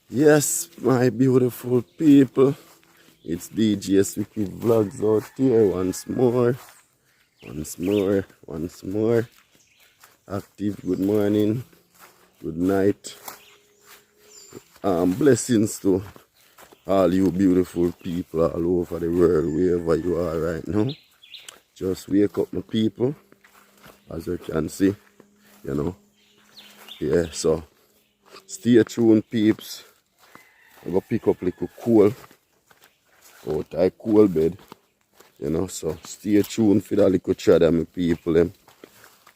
Yes, my beautiful people, it's DJ's Wicked Vlogs out here once more, once more. Active, good morning, good night. Blessings to all you beautiful people all over the world, wherever you are right now. Just wake up, my people, as you can see, you know. Yeah, so stay tuned, peeps. I'm gonna pick up little coal out of coal bed, you know. So stay tuned for that little chat, my people.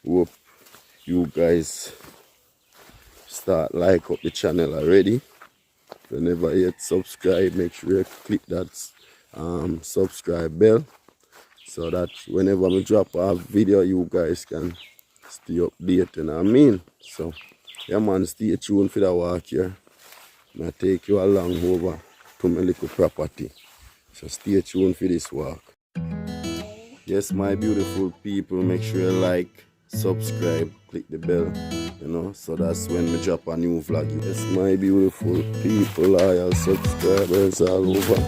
Hope you guys start like up the channel already. If you never yet subscribe, make sure you click that subscribe bell so that whenever I drop a video, you guys can stay updated, you know what I mean? So yeah man, stay tuned for that walk here. I take you along over to my little property. So stay tuned for this walk. Yes, my beautiful people, make sure you like, subscribe, click the bell, you know, so that's when we drop a new vlog. Yes, my beautiful people, loyal subscribers all over.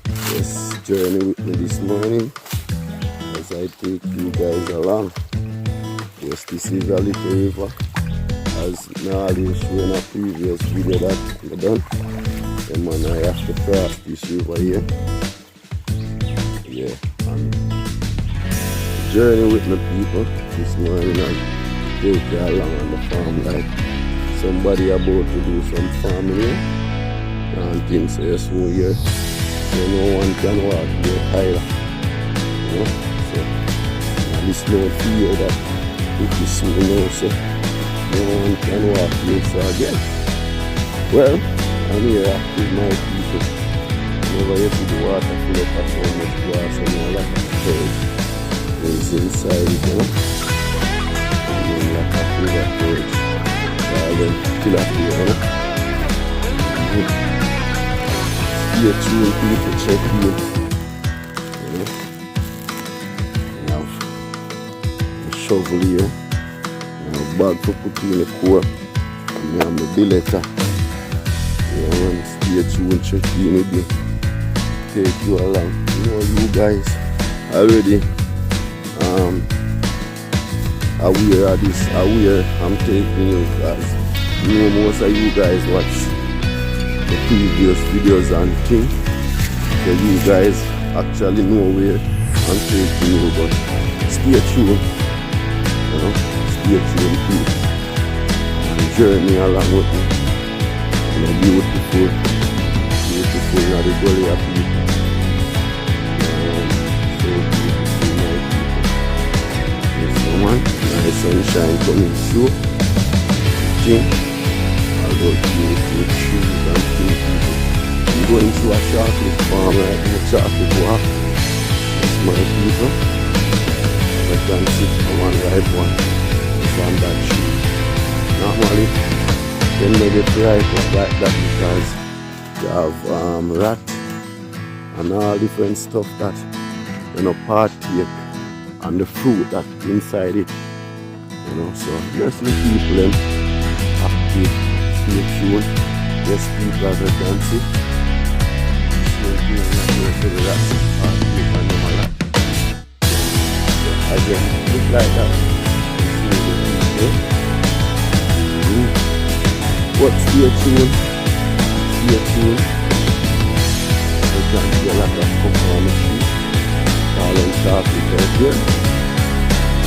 Yes, journey with me this morning as I take you guys along. Yes, this is a little river, as Nali showed in a previous video that I done. And man, I have to cross this river here. Yeah, and journey with my people this morning and take you along on the farm like somebody about to do some farming here. And things so yes, so here, so no one can walk here either. You know? So this no fear that if you see now, so no one can walk here. So again, well, I'm here active, my people. Never yet see the water fill up so much grass and all that birds is inside it, you know. And then like a river birds, all them still up here, you know. Stay tuned, people, check here, you know. I have a shovel here, and a bag to put in the core, and I have my billeta. Yeah, man, stay tuned, check in with me. Take you along. You know, you guys already aware of this, aware I'm taking you guys. You know, most of you guys watch the previous videos and things. So you guys actually know where I'm taking you, but stay tuned. You know, stay tuned, please. And journey along with me. You know, beautiful, now the gully of people. The sunshine coming through. I'll go through trees and people. I'm going through a chocolate farm right now, chocolate walk. That's my people. I can sit on one ripe one from that tree. Normally, they made it ripe up like that because you have rat and all different stuff that you know partake and the fruit that inside it, you know. So just the people them active, stay tuned. Yes, people as I can see, again, look like that. But stay tuned, you can see a lot of cocoa on the tree. All them chocolate out here.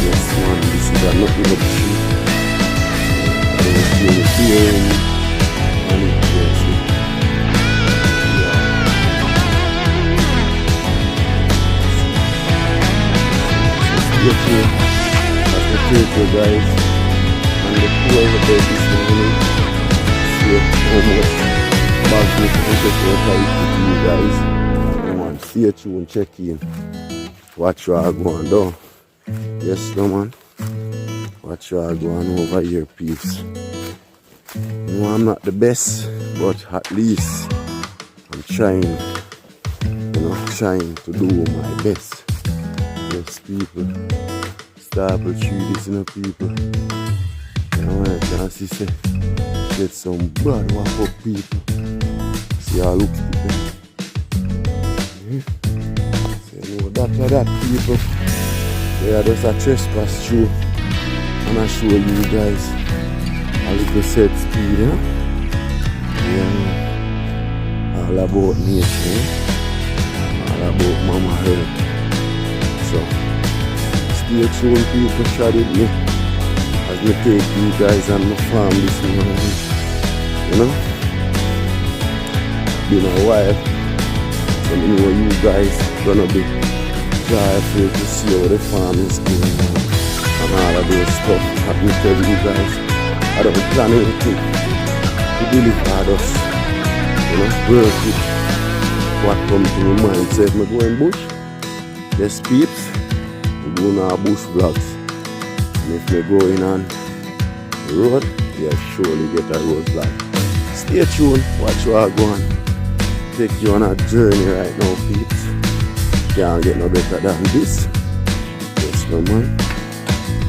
Yes man, this is a nothing but tree. I don't see any fear and it yes. Yeah. Yes, that's the paper guys. And the poor about this morning. See how much bags with you guys. Come on, stay tuned, check in. Watch you all going down. Yes, no man. Watch you all going over here, peeps. You know, I'm not the best, but at least I'm trying, you know, trying to do my best. Yes, people. Start to treat this, you know, people. You know, I can see, say, get some blood walk up, people. Yeah, look. So you know that people. They are just a trespass through. And I show you guys a little set speed, you know? Yeah. All about nature, all about mama health. So stay tuned, people, chat with me as me take you guys and my farm this morning. You know? Been a while. So I know you guys gonna be joyful to see how the farm is going on and all of those stuff. Let me tell you guys, I don't plan anything to deliver us, you know, work with what comes to my mind. So if I go in bush, there's peeps, we go on our bush vlogs. And if we go in on the road, you'll surely get a road vlog. Stay tuned, watch what I go on. Take you on a journey right now, peeps. Can't get no better than this. Yes, no man.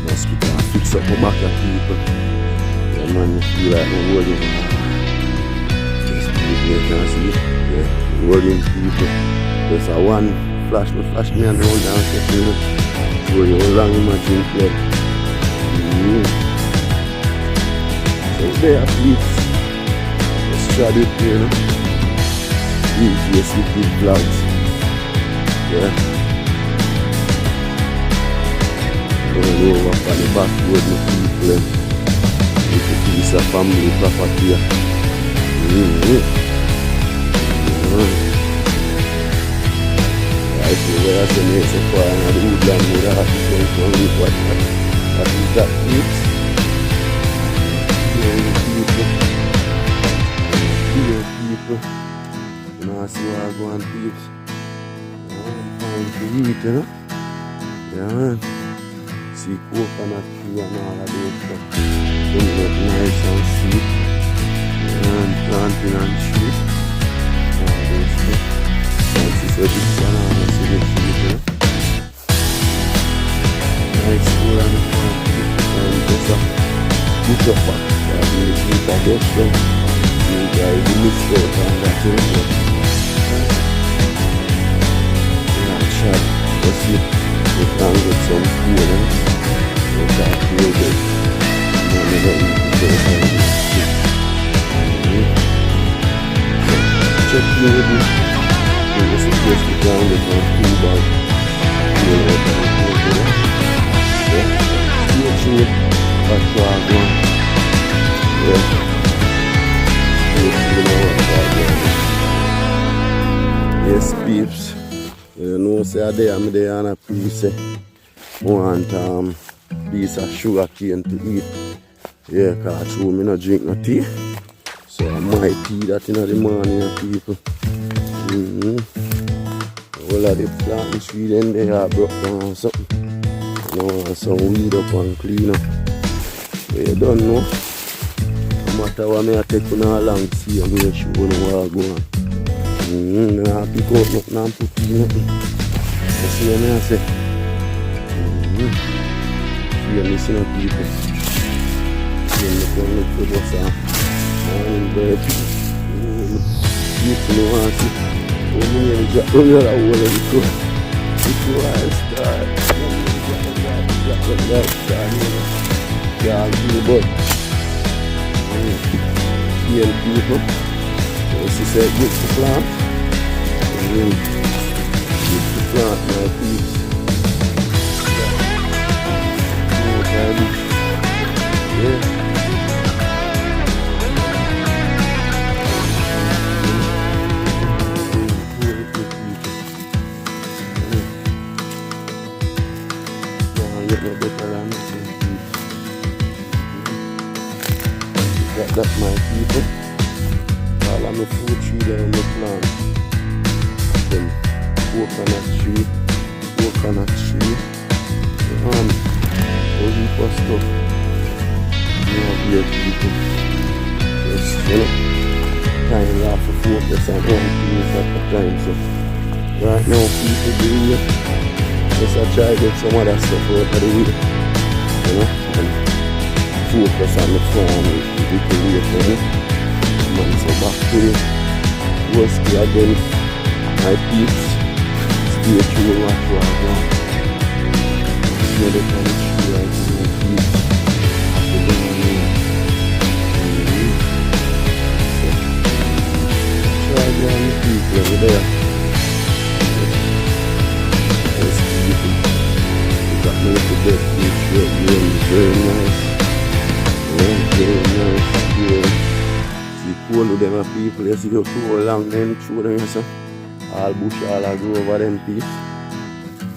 Mosquito fix up my back of people. Yeah, man, you feel like I'm holding. Yes, people, you can see. Yeah, holding people. There's a one flash me and hold down second. Show you how long imagine play. So there, peeps. Let's try it, you know. Easiest with these vlogs. Yeah. Going over on the back road with people. With a piece of family property. Right, so where I say it's a fire and the woodland would have to go from the what is that, peeps? People. You know, I see what I go on, peeps. Fine to eat, you know? Yeah, man. See coconut tree and all of those stuff. Coming up nice and sweet. Yeah, and planting and tree. All those stuff. And see so this banana, see the tree, you know? Nice food on the farm. And just a bit of fat. Yeah, the meat I get from. You guys, the mixed out and that, you know? Let's see if we can get some food, eh? So that feel good. And then we don't need to go ahead and check in with me. And this is just the ground with my food bag. You know what I'm doing, yeah? Stay tuned. That's where I'm going. Yeah. You know what I'm doing. Yes, peeps. You know, say I'm there on a piece. I want piece of sugar cane to eat. Yeah, because I no drink no tea. So I might tea that in the morning, people. All of the planting tree in there are broke down or something. You know, some weed up and clean up. But you don't know. No matter what I take on a long see, I'm going to show you what I go on. I pick out nothing and put in nothing. You see what I say? You are missing out people. You look for the bus and bird. People don't want to see. Oh, you're a whole of the cook. Before I start, yeah, but heal people. She said, get the plant. And then get the plant, my peeps. Yeah. That's my people. All of my fruit tree there on the plant. Then coconut tree. And all heap of stuff. You know, here people. Just, you know, kind of have to focus on one thing at a time. So right now people do here. Just I try to get some other stuff out of the way. You know, and focus on the farm. People wait for me. Man, so back to it. was still again. My peeps, stay true what you are doing. You know the kind of true right to my peeps. After doing it. Try to have the people over there. Just people. You got me with the best peeps. Very nice. Very nice. Yeah. See cool with them people. You see how too long them through them. You see? All bush, all I grow over them peeps.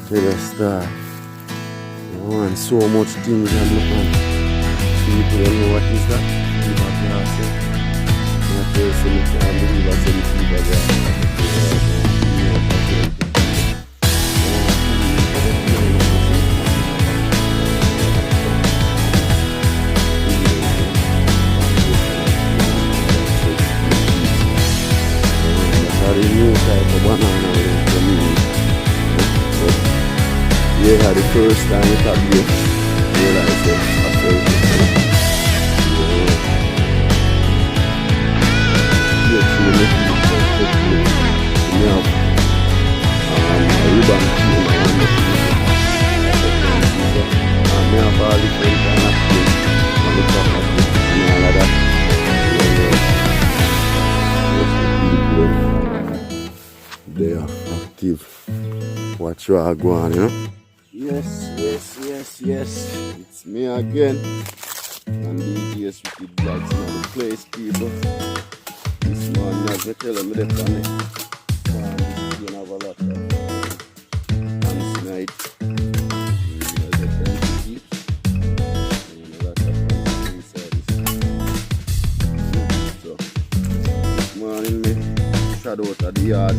Till the start. And so much things I'm looking. People don't know what is that. People have to ask it. And I tell you, I can't believe I said the people there. Banana for me. Yeah, the first time it happened, I realized that I felt it. Yeah, so we make it perfectly. We have a ribbon team around the people. And we have all different kind of things on the top of it and all of that. They are active. Watch you are going, you know? Yes. It's me again. And DJs with the vlogs in the place, people. This morning, as I tell them, they're funny. This is have a lot of hands night. As I tell you, keep. A lot of hands inside this. So, this morning, me shadow out of the yard.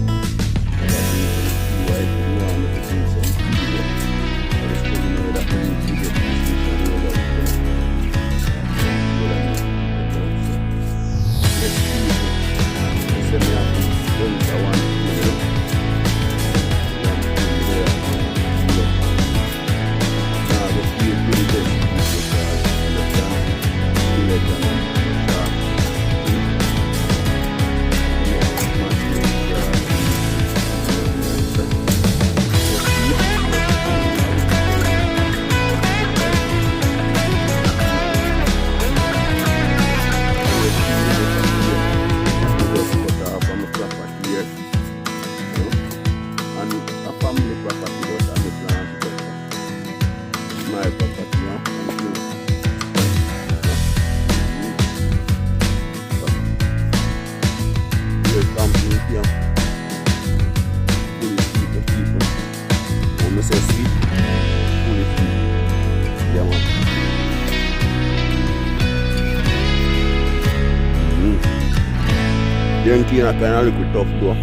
Young I kind of look tough though.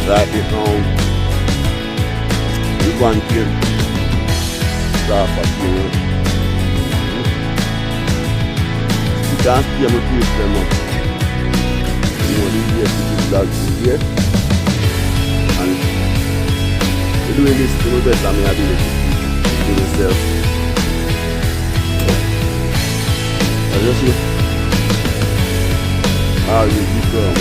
Right it now. We want to start at you. You can't see my face them up. You know these days people vlogs in here. And we're doing this to the best of my ability to do myself. I just see how you become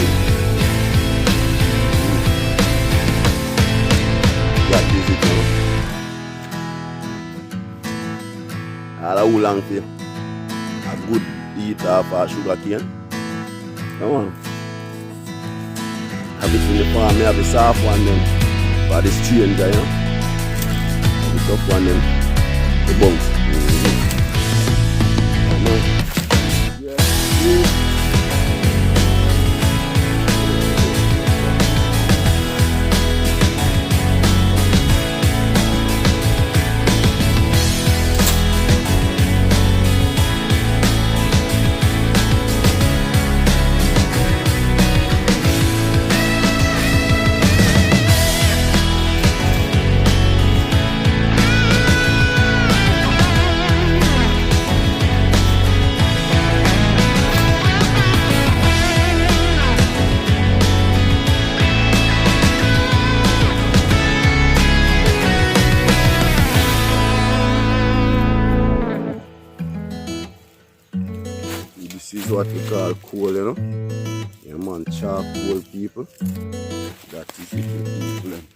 that easy now. All a whole long for a good eater of sugar cane. Come on. Have it in the farm, I have the soft one then for the stranger, you know. Have the tough one then the bunks. is what we call coal, you know. Yeah, man, charcoal people. That is it, the people.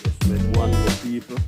Let's make one more people.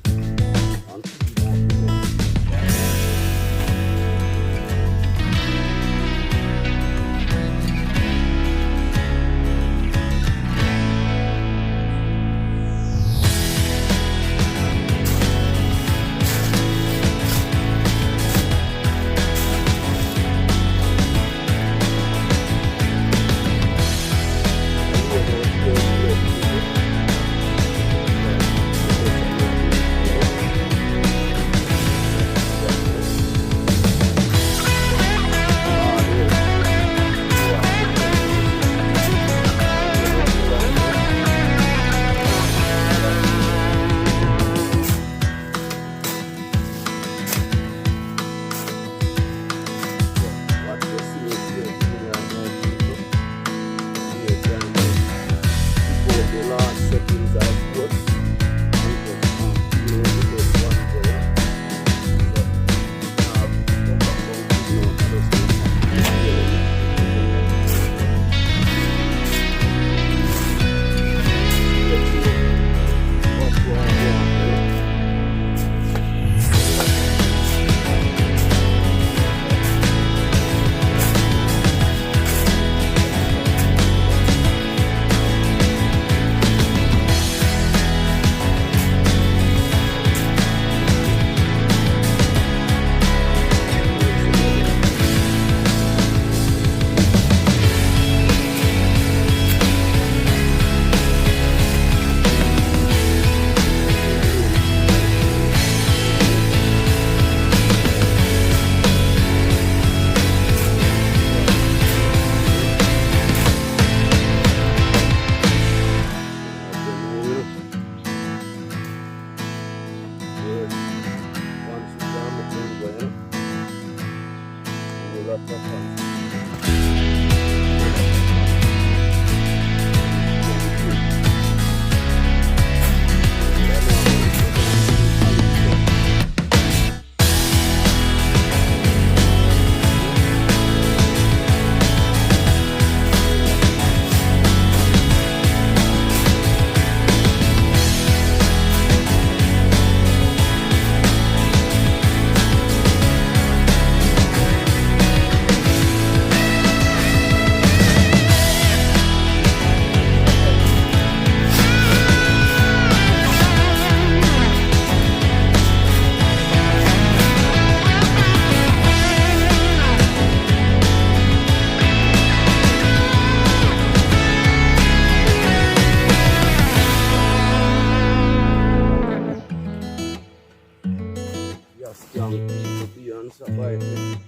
Young people beyond survival.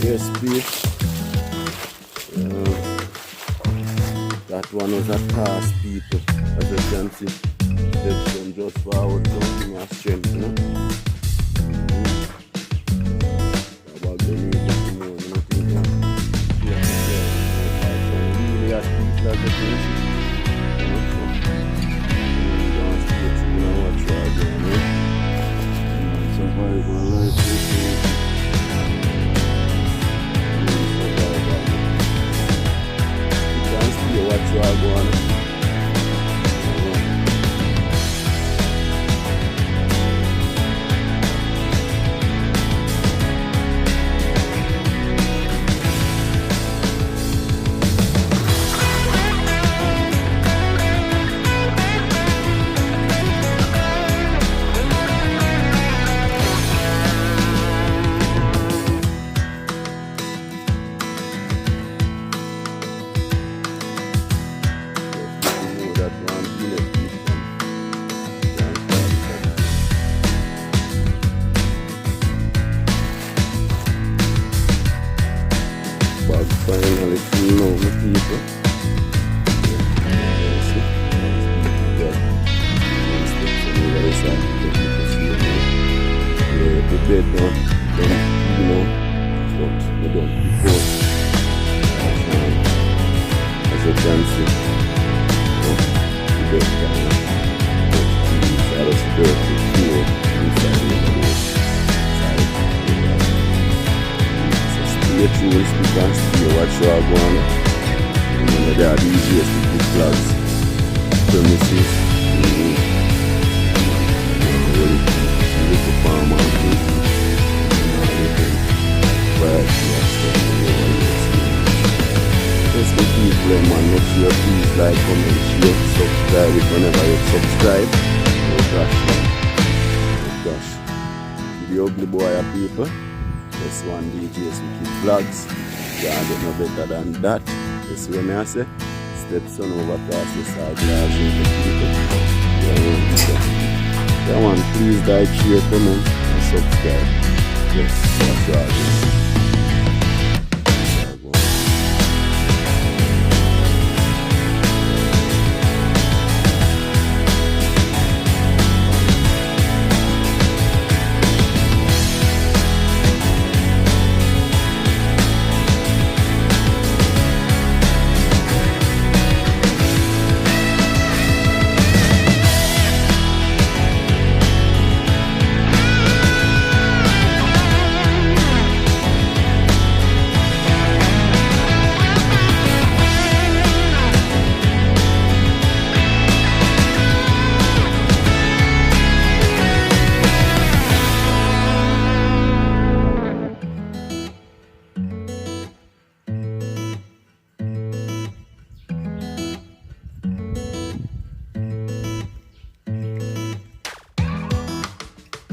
SP. That one was a task, people. As you can see, steps them just forward, something has strength, you know. About the new more, you know, things like really at people as you can see. You know, so you don't stay true and watch you are doing, you know. Survival life, what you are going on. Finally filling out my people. The bed now, you know, but we don't before. As you can see, the bed down. That is dirty floor inside the side. Stay tuned, speak and stay, watch you are going. Remember there are DJs with good flags, premises, little farm and food, just the people, man, make sure please like, comment, share, subscribe if whenever you subscribe. Oh gosh, man. Oh gosh. The ugly boy of people. This one DJs with keep vlogs. Can't get no better than that. This way I say. Steps on over past the side glass with the people. Yeah, man, please like, share, comment, and subscribe. Yes, that's right.